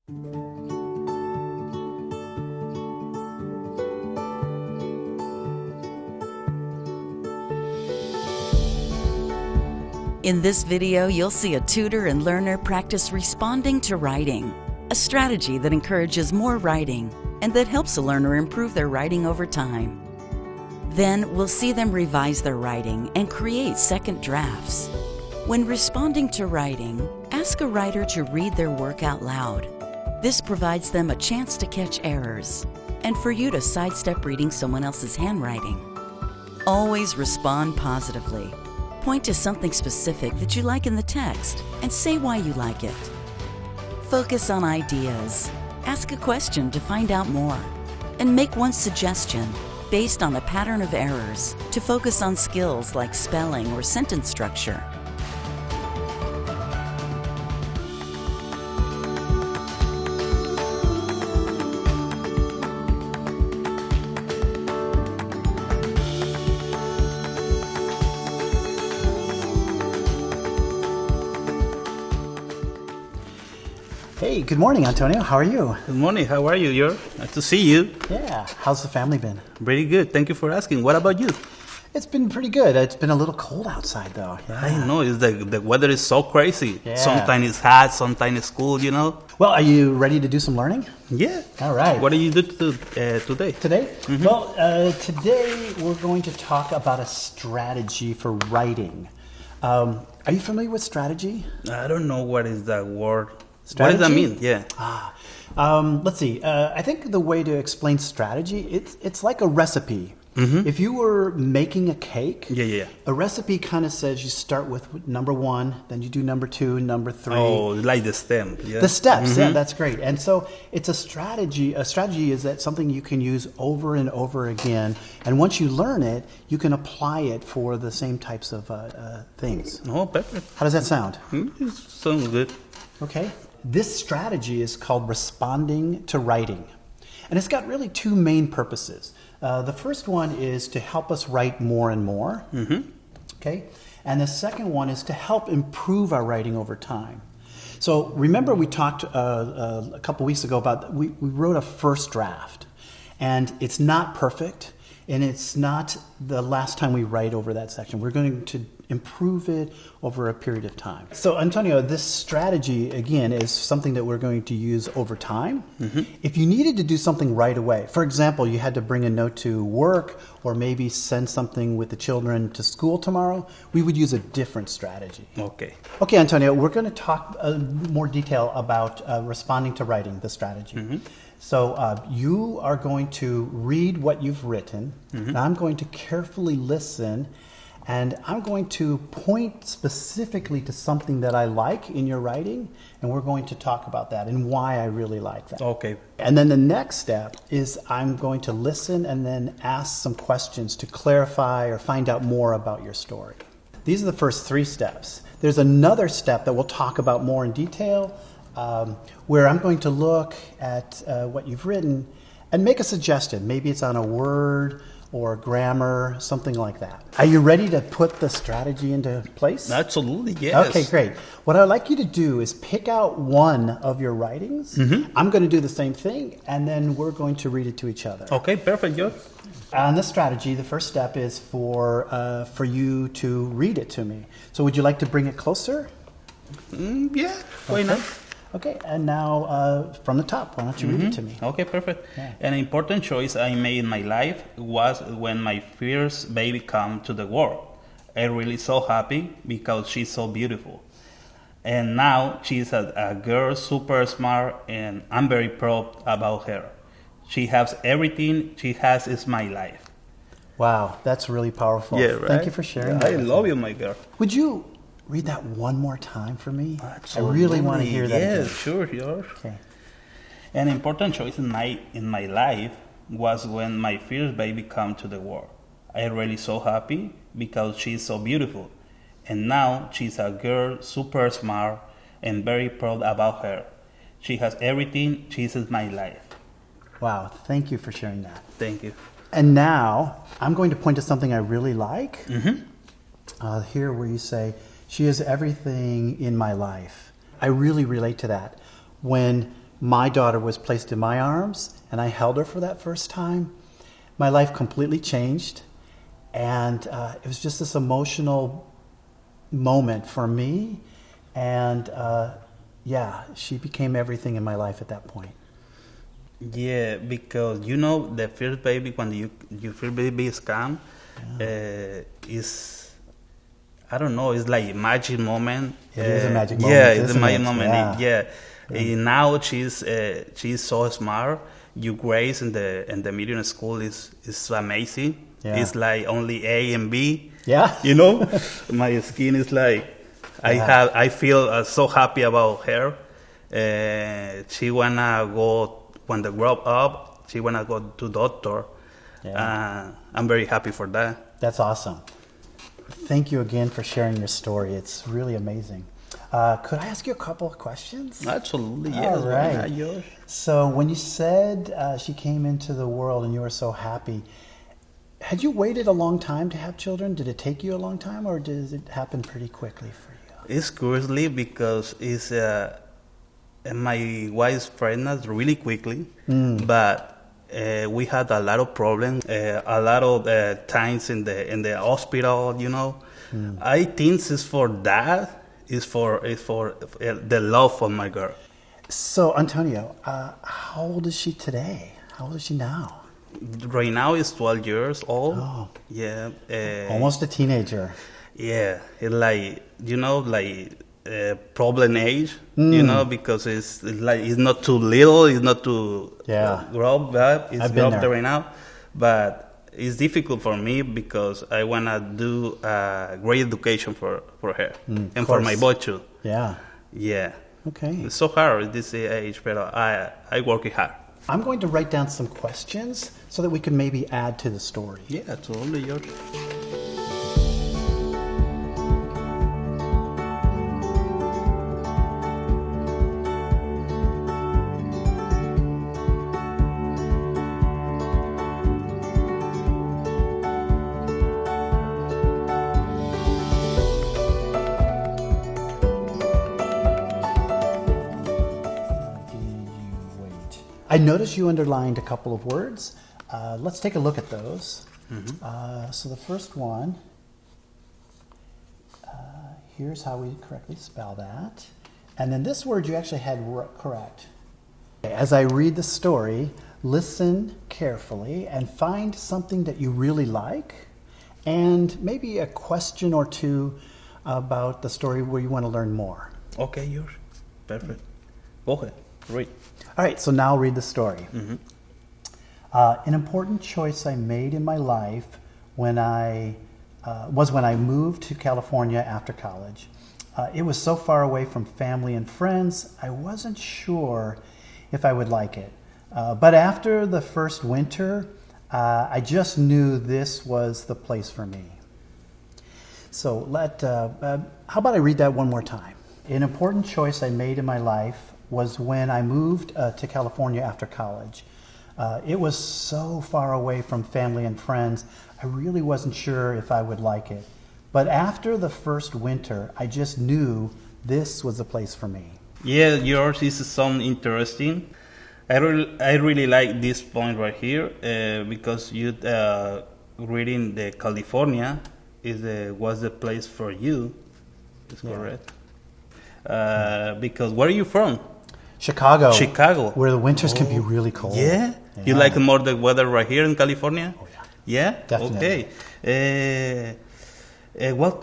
In this video, you'll see a tutor and learner practice responding to writing, a strategy that encourages more writing and that helps a learner improve their writing over time. Then we'll see them revise their writing and create second drafts. When responding to writing, ask a writer to read their work out loud. This provides them a chance to catch errors and for you to sidestep reading someone else's handwriting. Always respond positively. Point to something specific that you like in the text and say why you like it. Focus on ideas. Ask a question to find out more. And make one suggestion based on a pattern of errors to focus on skills like spelling or sentence structure. Hey, good morning, Antonio. How are you? Good morning. How are you? Nice to see you. Yeah. How's the family been? Pretty good. Thank you for asking. What about you? It's been pretty good. It's been a little cold outside, though. Yeah. I know. The weather is so crazy. Yeah. Sometimes it's hot, sometimes it's cool, you know? Well, are you ready to do some learning? Yeah. All right. What do you do today? Today? Mm-hmm. Well, today we're going to talk about a strategy for writing. Are you familiar with strategy? I don't know what is that word. Strategy? What does that mean? Yeah. Let's see. I think the way to explain strategy, it's like a recipe. Mm-hmm. If you were making a cake, a recipe kind of says you start with number 1, then you do number 2, number 3. Oh, like the stem. Yeah. The steps, mm-hmm. Yeah, that's great. And so it's a strategy. A strategy is that something you can use over and over again. And once you learn it, you can apply it for the same types of things. Oh, perfect. How does that sound? It sounds good. Okay. This strategy is called responding to writing. And it's got really 2 main purposes. The first one is to help us write more and more. Mm-hmm. Okay. And the second one is to help improve our writing over time. So remember we talked a couple weeks ago about we wrote a first draft. And it's not perfect. And it's not the last time we write over that section. We're going to improve it over a period of time. So, Antonio, this strategy, again, is something that we're going to use over time. Mm-hmm. If you needed to do something right away, for example, you had to bring a note to work or maybe send something with the children to school tomorrow, we would use a different strategy. Okay. Okay, Antonio, we're going to talk more detail about responding to writing, the strategy. Mm-hmm. So you are going to read what you've written, mm-hmm. and I'm going to carefully listen, and I'm going to point specifically to something that I like in your writing, and we're going to talk about that and why I really like that. Okay. And then the next step is I'm going to listen and then ask some questions to clarify or find out more about your story. These are the first 3 steps. There's another step that we'll talk about more in detail, where I'm going to look at what you've written and make a suggestion. Maybe it's on a word or grammar, something like that. Are you ready to put the strategy into place? Absolutely, yes. Okay, great. What I'd like you to do is pick out one of your writings. Mm-hmm. I'm going to do the same thing, and then we're going to read it to each other. Okay, perfect, Joe. On this strategy, the first step is for you to read it to me. So would you like to bring it closer? Yeah, why not? Okay, and now from the top, why don't you read it to me? Okay, perfect. Yeah. An important choice I made in my life was when my first baby came to the world. I'm really so happy because she's so beautiful. And now she's a girl, super smart, and I'm very proud about her. She has everything she has is my life. Wow, that's really powerful. Yeah, right? Thank you for sharing I that. love you, my girl. Would you read that one more time for me? Absolutely. I really want to hear that again. Sure. Okay. An important choice in my life was when my first baby came to the world. I'm really so happy because she's so beautiful. And now she's a girl, super smart, and very proud about her. She has everything. She's my life. Wow, thank you for sharing that. Thank you. And now I'm going to point to something I really like. Mm-hmm. Here where you say, she is everything in my life. I really relate to that. When my daughter was placed in my arms and I held her for that first time, my life completely changed. And it was just this emotional moment for me. And yeah, she became everything in my life at that point. Yeah, because you know the first baby when your first baby is come, is, I don't know, it's like a magic moment. It is a magic moment. Yeah, it's a isn't magic it? moment. Yeah. And now she's so smart. Your grades in the middle school is amazing. Yeah. It's like only A and B. Yeah. You know, my skin is like, I feel so happy about her. She wanna go, when they grow up, she wanna go to doctor. Yeah. I'm very happy for that. That's awesome. Thank you again for sharing your story. It's really amazing. Could I ask you a couple of questions? Absolutely, yes. All why right. not, Josh? So when you said she came into the world and you were so happy, had you waited a long time to have children? Did it take you a long time, or did it happen pretty quickly for you? It's curiously because it's my wife's pregnant really quickly, but we had a lot of problems, a lot of times in the hospital. You know, I think it's for that. It's for the love of my girl. So Antonio, how old is she today? How old is she now? Right now is 12 years old. Oh. Yeah. Almost a teenager. Yeah, it's like, you know, like problem age, you know, because it's like it's not too little, it's not too grow up, it's I've grow been up there right now, but it's difficult for me because I wanna do a great education for her and for my boy too. Yeah. Yeah. Okay. It's so hard at this age, but I work it hard. I'm going to write down some questions so that we can maybe add to the story. Yeah, totally, George. I noticed you underlined a couple of words. Let's take a look at those. So the first one, here's how we correctly spell that. And then this word you actually had correct. As I read the story, listen carefully and find something that you really like and maybe a question or two about the story where you want to learn more. Okay, yours. Perfect. Go ahead. Read. All right, so now read the story. An important choice I made in my life was when I moved to California after college. It was so far away from family and friends, I wasn't sure if I would like it. But after the first winter, I just knew this was the place for me. So how about I read that one more time? An important choice I made in my life was when I moved to California after college. It was so far away from family and friends, I really wasn't sure if I would like it. But after the first winter, I just knew this was the place for me. Yeah, yours is something interesting. I really like this point right here because you reading the California was the place for you. Is correct. Because where are you from? Chicago. Chicago. Where the winters can be really cold. Yeah? You like more the weather right here in California? Oh, yeah. Yeah? Definitely. Okay. What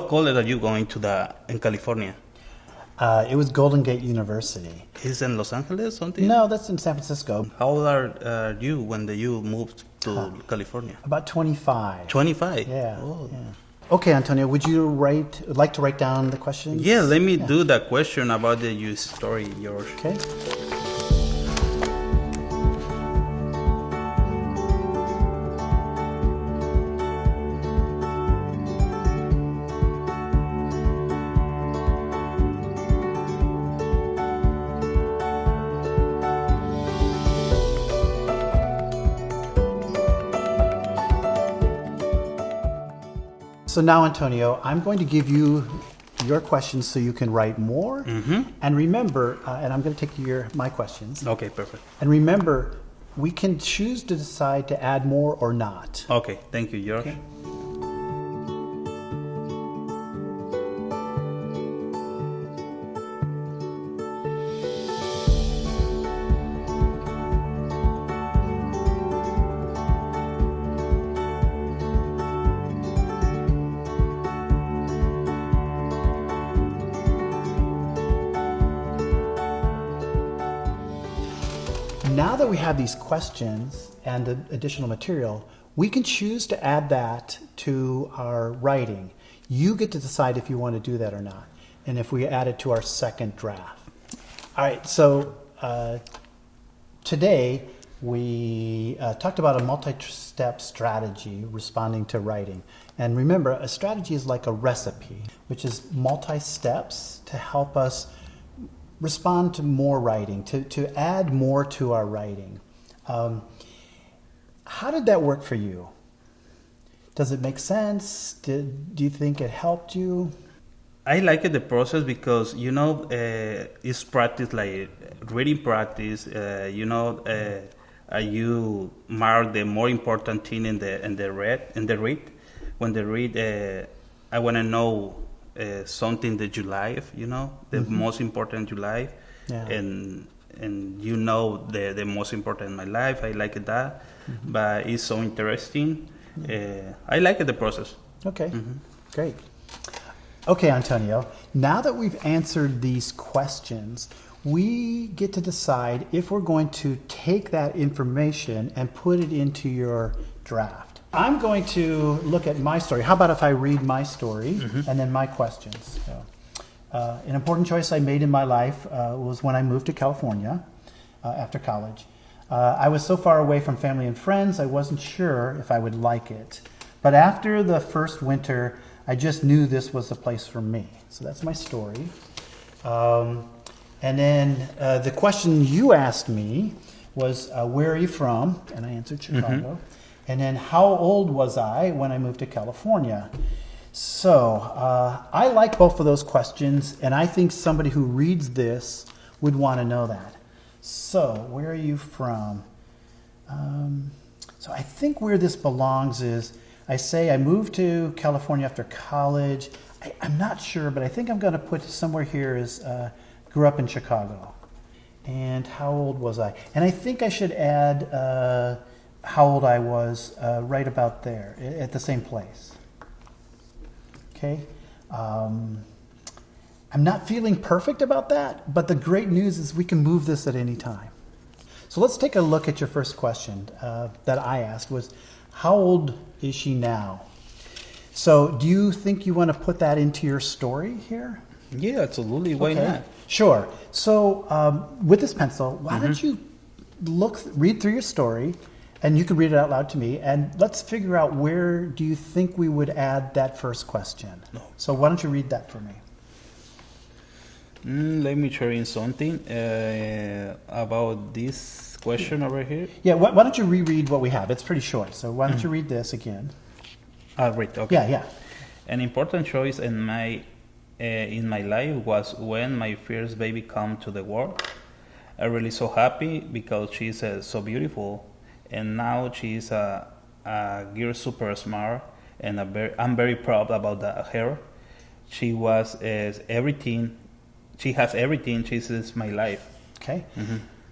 college are you going to in California? It was Golden Gate University. Is in Los Angeles something? No, that's in San Francisco. How old are you when you moved to California? About 25. 25? Yeah. Oh. Yeah. Okay, Antonio, would you like to write down the questions? Yeah, let me do that question about your story, George. Okay. So now, Antonio, I'm going to give you your questions so you can write more. And remember, and I'm going to take my questions. Okay, perfect. And remember, we can choose to decide to add more or not. Okay, thank you, George. Okay. Now that we have these questions and the additional material, we can choose to add that to our writing. You get to decide if you want to do that or not, and if we add it to our second draft. All right, so today we talked about a multi-step strategy responding to writing. And remember, a strategy is like a recipe, which is multi-steps to help us respond to more writing, to add more to our writing. How did that work for you? Does it make sense? Do you think it helped you? I like the process because, it's practice, like reading practice. You mark the more important thing in the read. When they read, I want to know something that you like, the most important you like, Yeah. and the most important in my life. I like that, but it's so interesting. I like the process. Okay, great. Okay, Antonio, now that we've answered these questions, we get to decide if we're going to take that information and put it into your draft. I'm going to look at my story. How about if I read my story and then my questions? So, an important choice I made in my life was when I moved to California after college. I was so far away from family and friends, I wasn't sure if I would like it. But after the first winter, I just knew this was the place for me. So that's my story. And then the question you asked me was, where are you from? And I answered Chicago. And then how old was I when I moved to California? So I like both of those questions, and I think somebody who reads this would want to know that. So where are you from? So I think where this belongs is, I say I moved to California after college. I'm not sure, but I think I'm going to put somewhere here is grew up in Chicago. And how old was I? And I think I should add how old I was right about there at the same place. Okay. I'm not feeling perfect about that, but the great news is we can move this at any time. So let's take a look at your first question that I asked was, how old is she now? So do you think you want to put that into your story here? Yeah, absolutely. Why Okay. not? Sure. So with this pencil, why don't you read through your story, and you can read it out loud to me, and let's figure out where do you think we would add that first question. No. So why don't you read that for me? Let me share in something about this question over here. Yeah, why don't you reread what we have? It's pretty short, so why don't you read this again? Right, okay. Yeah. An important choice in my life was when my first baby came to the world. I'm really so happy because she's so beautiful, and now she's a girl super smart, and I'm very proud about her. She was everything. She has everything. She is my life. Okay,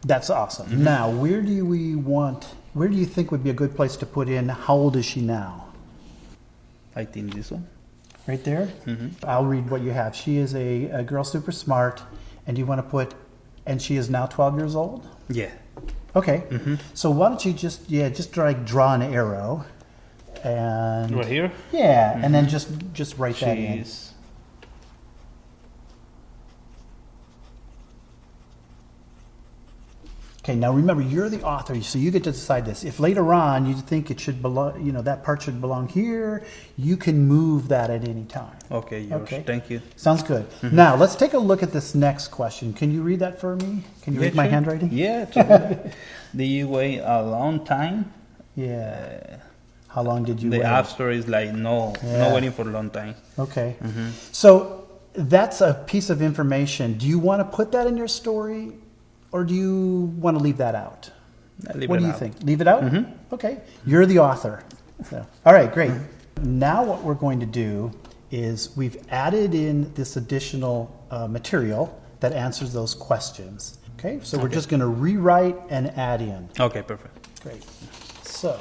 that's awesome. Now, where do you think would be a good place to put in, how old is she now? I think this one. Right there? I'll read what you have. She is a girl super smart, and you want to put, and she is now 12 years old? Yeah. Okay. So why don't you just draw an arrow, and Right here? yeah, and then just write that in. She's Okay, now remember, you're the author, so you get to decide this. If later on you think it should belong, that part should belong here, you can move that at any time. okay, George. Okay. Thank you. Sounds good. Now, let's take a look at this next question. Can you read that for me? Can you read my sure. handwriting? Yeah, absolutely. Did you wait a long time? Yeah. How long did you The wait? app store is like no Yeah. waiting for a long time. Okay. So that's a piece of information. Do you want to put that in your story, or do you want to leave that out? What do you think? Leave it out? Mm-hmm. Okay. You're the author. So, all right, great. Now what we're going to do is we've added in this additional material that answers those questions. Okay, so we're just going to rewrite and add in. Okay, perfect. Great. So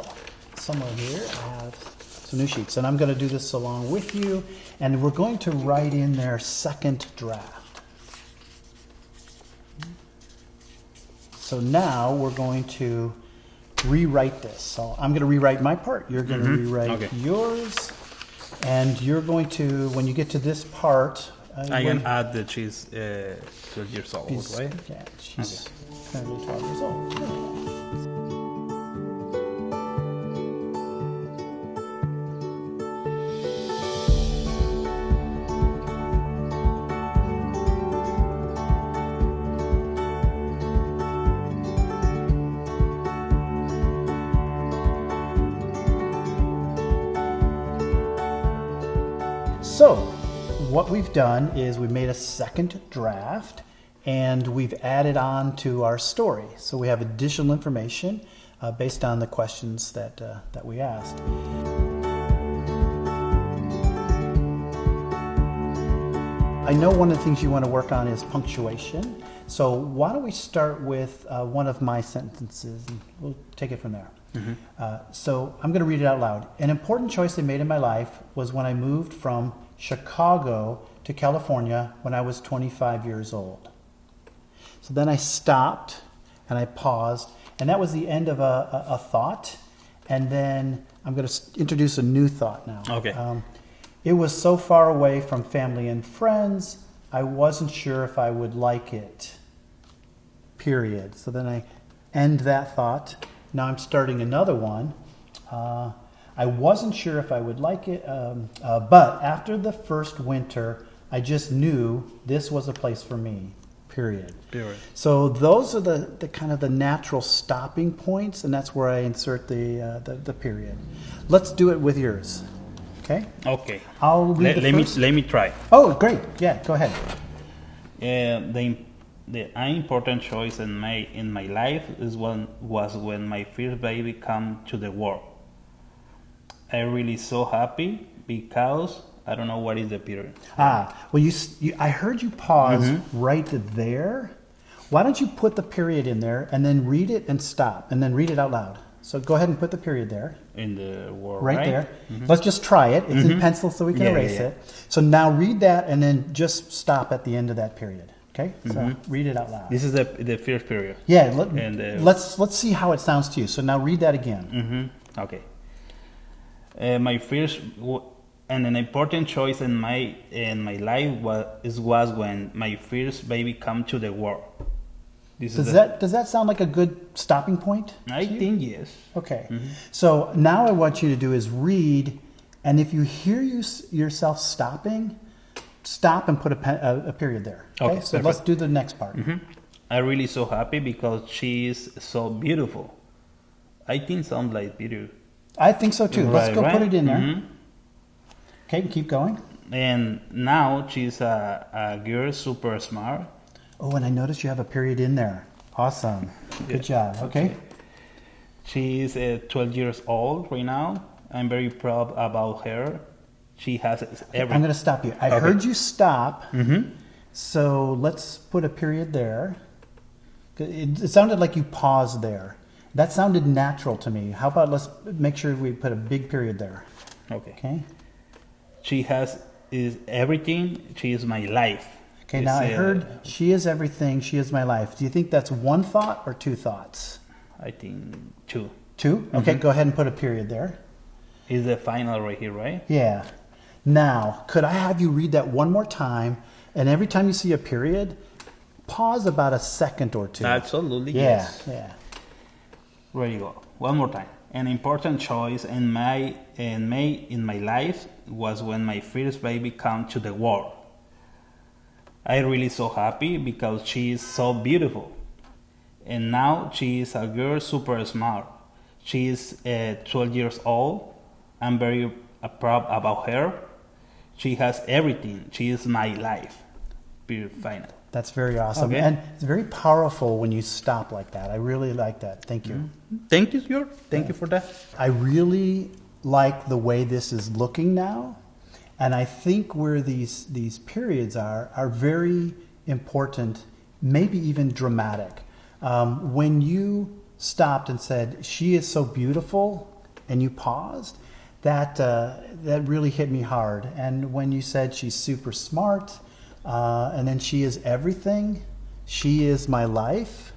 somewhere here I have some new sheets, and I'm going to do this along with you, and we're going to write in their second draft. So now we're going to rewrite this. So I'm going to rewrite my part. You're going to rewrite yours, and you're going to, when you get to this part, I can add that she's 12 years old, right? Yeah, she's currently 12 years old. Okay. So, what we've done is we've made a second draft, and we've added on to our story. So we have additional information based on the questions that we asked. I know one of the things you want to work on is punctuation. So why don't we start with one of my sentences, and we'll take it from there. So I'm going to read it out loud. An important choice I made in my life was when I moved from Chicago to California when I was 25 years old. So then I stopped and I paused, and that was the end of a thought. And then I'm going to introduce a new thought now. Okay. It was so far away from family and friends, I wasn't sure if I would like it. Period. So then I end that thought. Now I'm starting another one. I wasn't sure if I would like it, but after the first winter, I just knew this was a place for me. Period. So those are the kind of the natural stopping points, and that's where I insert the period. Let's do it with yours. Okay. Okay. I'll read the first. Let me try. Oh, great. Yeah, go ahead. The important choice in my life was when my first baby came to the world. I really so happy because I don't know what is the period. Well, I heard you pause right there. Why don't you put the period in there and then read it and stop, and then read it out loud. So go ahead and put the period there. In the word, right there. Let's just try it. It's in pencil, so we can erase it. So now read that and then just stop at the end of that period. Okay, so read it out loud. This is the first period. Yeah, let's see how it sounds to you. So now read that again. Okay. My first and an important choice in my life was when my first baby came to the world. Does that sound like a good stopping point? I think yes. Okay. So now I want you to do is read, and if you hear yourself stopping, stop and put a period there. Okay, so perfect. Let's do the next part. I'm really so happy because she is so beautiful. I think sounds like beautiful. I think so too. Let's go put it in there. Okay, keep going. And now she's a girl, super smart. Oh, and I noticed you have a period in there. Awesome. Good job. Okay. She's 12 years old right now. I'm very proud about her. She has everything. I'm going to stop you. I heard you stop. So let's put a period there. It sounded like you paused there. That sounded natural to me. How about let's make sure we put a big period there. Okay. She is everything. She is my life. Okay, now I heard she is everything. She is my life. Do you think that's one thought or two thoughts? I think two. Two? Okay, go ahead and put a period there. Is the final right here, right? Yeah. Now, could I have you read that one more time? And every time you see a period, pause about a second or two. Absolutely, yes. Yeah. There you go. One more time. An important choice in my life was when my first baby came to the world. I'm really so happy because she is so beautiful. And now she is a girl super smart. She is 12 years old. I'm very proud about her. She has everything. She is my life. Period. Final. That's very awesome. Okay. And it's very powerful when you stop like that. I really like that. Thank you. Thank you, George. Thank you for that. I really like the way this is looking now. And I think where these periods are very important, maybe even dramatic. When you stopped and said, "She is so beautiful," and you paused, that really hit me hard. And when you said, "She's super smart," and then, "She is everything," "She is my life,"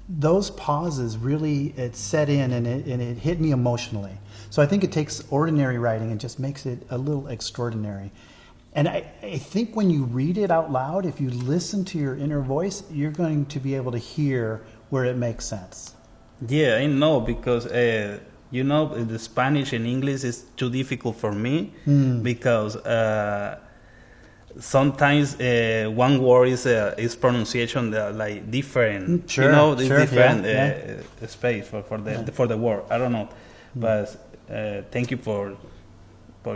those pauses really, it set in and it hit me emotionally. So I think it takes ordinary writing and just makes it a little extraordinary. And I think when you read it out loud, if you listen to your inner voice, you're going to be able to hear where it makes sense. Yeah, I know, because the Spanish and English is too difficult for me because sometimes one word is pronunciation like different. Sure, it's sure, different yeah. space for the word. I don't know, but thank you for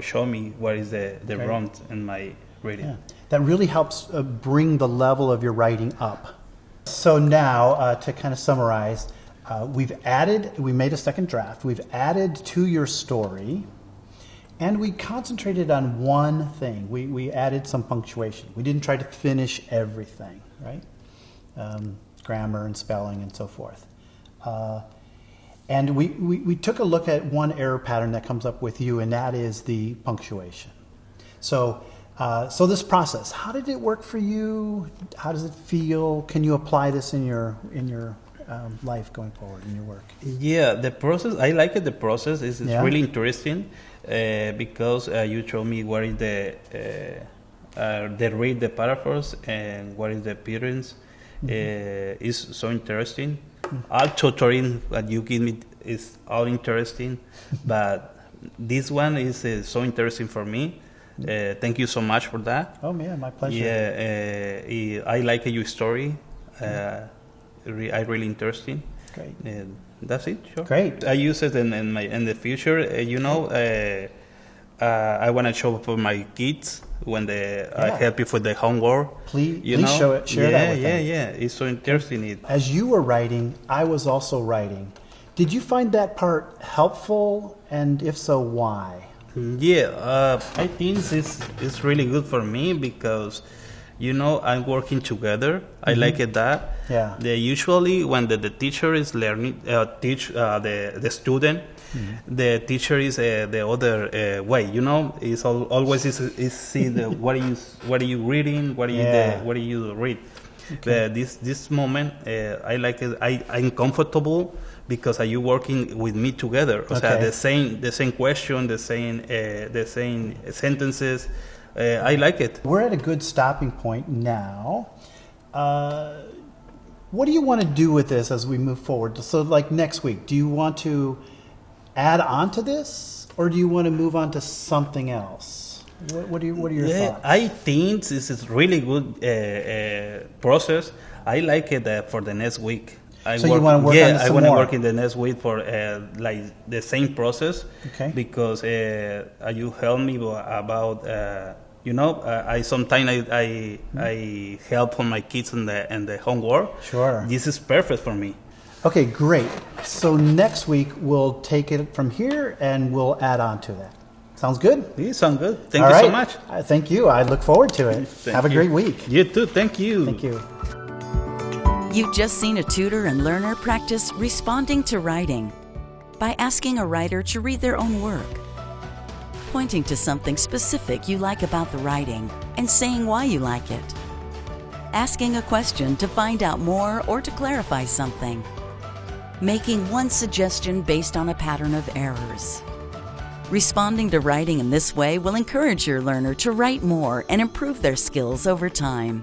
showing me what is the wrong in my reading. Yeah. That really helps bring the level of your writing up. So now, to kind of summarize, we made a second draft. We've added to your story, and we concentrated on one thing. We added some punctuation. We didn't try to finish everything, right? Grammar and spelling and so forth. And we took a look at one error pattern that comes up with you, and that is the punctuation. So this process, how did it work for you? How does it feel? Can you apply this in your life going forward, in your work? Yeah, the process, I like it. The process is really interesting because you told me what is the read the paragraphs and what is the appearance. Is so interesting. All tutoring that you give me is all interesting, but this one is so interesting for me. Thank you so much for that. Oh man, my pleasure. Yeah, I like your story. I really interesting. Great. That's it. Sure. Great. I use it in the future. I want to show for my kids when I help you for the homework. Please show it. Share that with them. Yeah. It's so interesting. As you were writing, I was also writing. Did you find that part helpful? And if so, why? Yeah, I think it's really good for me because, I'm working together. I like it that. Yeah. Usually when the teacher is learning, teach the student, the teacher is the other way. It's always see the what are you reading, what do you read. Okay. This moment I like it. I'm comfortable because are you working with me together? Okay. O sea, the same question, the same sentences. I like it. We're at a good stopping point now. What do you want to do with this as we move forward? So, like next week, do you want to add on to this, or do you want to move on to something else? What are your thoughts? I think this is really good process. I like it for the next week. You want to work on this some more? I want to work in the next week for like the same process. Okay. Because you help me about I sometimes I help on my kids in the homework. Sure. This is perfect for me. Okay, great. So next week we'll take it from here and we'll add on to that. Sounds good? Yeah, sounds good. Thank you so much. Thank you. I look forward to it. Have a great week. You too. Thank you. Thank you. You've just seen a tutor and learner practice responding to writing by asking a writer to read their own work, pointing to something specific you like about the writing and saying why you like it, asking a question to find out more or to clarify something, making one suggestion based on a pattern of errors. Responding to writing in this way will encourage your learner to write more and improve their skills over time.